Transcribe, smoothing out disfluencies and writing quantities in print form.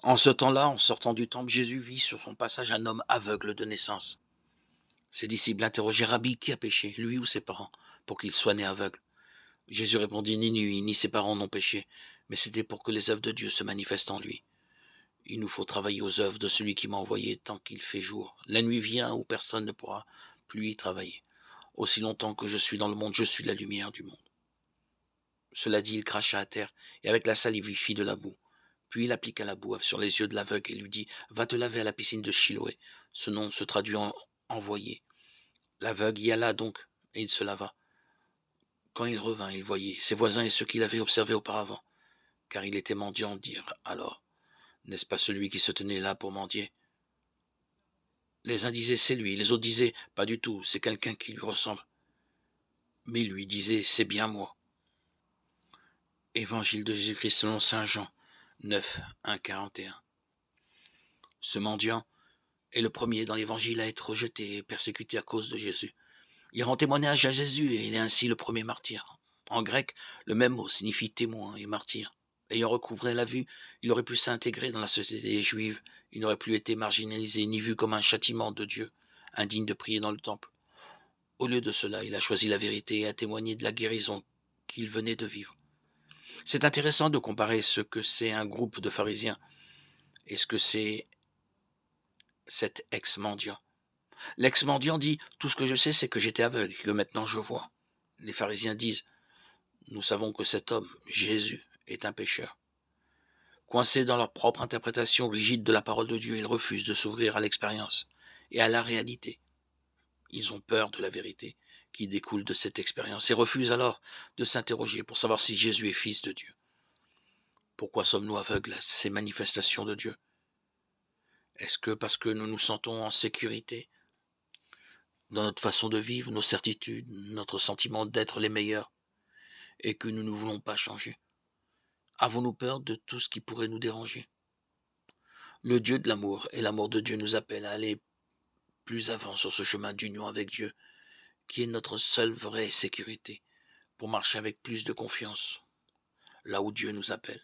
En ce temps-là, en sortant du temple, Jésus vit sur son passage un homme aveugle de naissance. Ses disciples interrogèrent: Rabbi, qui a péché, lui ou ses parents, pour qu'il soit né aveugle? Jésus répondit: Ni lui, ni ses parents n'ont péché, mais c'était pour que les œuvres de Dieu se manifestent en lui. Il nous faut travailler aux œuvres de celui qui m'a envoyé tant qu'il fait jour. La nuit vient où personne ne pourra plus y travailler. Aussi longtemps que je suis dans le monde, je suis la lumière du monde. Cela dit, il cracha à terre, et avec la salive il fit de la boue. Puis il appliqua la boue sur les yeux de l'aveugle et lui dit: Va te laver à la piscine de Chiloé. Ce nom se traduit en envoyé. L'aveugle y alla donc, et il se lava. Quand il revint, il voyait ses voisins et ceux qu'il avait observés auparavant, car il était mendiant, dirent alors: N'est-ce pas celui qui se tenait là pour mendier? Les uns disaient: C'est lui, les autres disaient: Pas du tout, c'est quelqu'un qui lui ressemble. Mais lui disait: C'est bien moi. Évangile de Jésus-Christ selon saint Jean 9, 1, 41. Ce mendiant est le premier dans l'évangile à être rejeté et persécuté à cause de Jésus. Il rend témoignage à Jésus et il est ainsi le premier martyr. En grec, le même mot signifie témoin et martyr. Ayant recouvré la vue, il aurait pu s'intégrer dans la société juive. Il n'aurait plus été marginalisé ni vu comme un châtiment de Dieu, indigne de prier dans le temple. Au lieu de cela, il a choisi la vérité et a témoigné de la guérison qu'il venait de vivre. C'est intéressant de comparer ce que c'est un groupe de pharisiens et ce que c'est cet ex-mendiant. L'ex-mendiant dit: Tout ce que je sais, c'est que j'étais aveugle et que maintenant je vois. Les pharisiens disent: Nous savons que cet homme, Jésus, est un pécheur. Coincés dans leur propre interprétation rigide de la parole de Dieu, ils refusent de s'ouvrir à l'expérience et à la réalité. Ils ont peur de la vérité qui découle de cette expérience et refusent alors de s'interroger pour savoir si Jésus est fils de Dieu. Pourquoi sommes-nous aveugles à ces manifestations de Dieu? Est-ce que parce que nous nous sentons en sécurité dans notre façon de vivre, nos certitudes, notre sentiment d'être les meilleurs, et que nous ne voulons pas changer? Avons-nous peur de tout ce qui pourrait nous déranger? Le Dieu de l'amour et l'amour de Dieu nous appellent à aller plus avant sur ce chemin d'union avec Dieu, qui est notre seule vraie sécurité, pour marcher avec plus de confiance, là où Dieu nous appelle.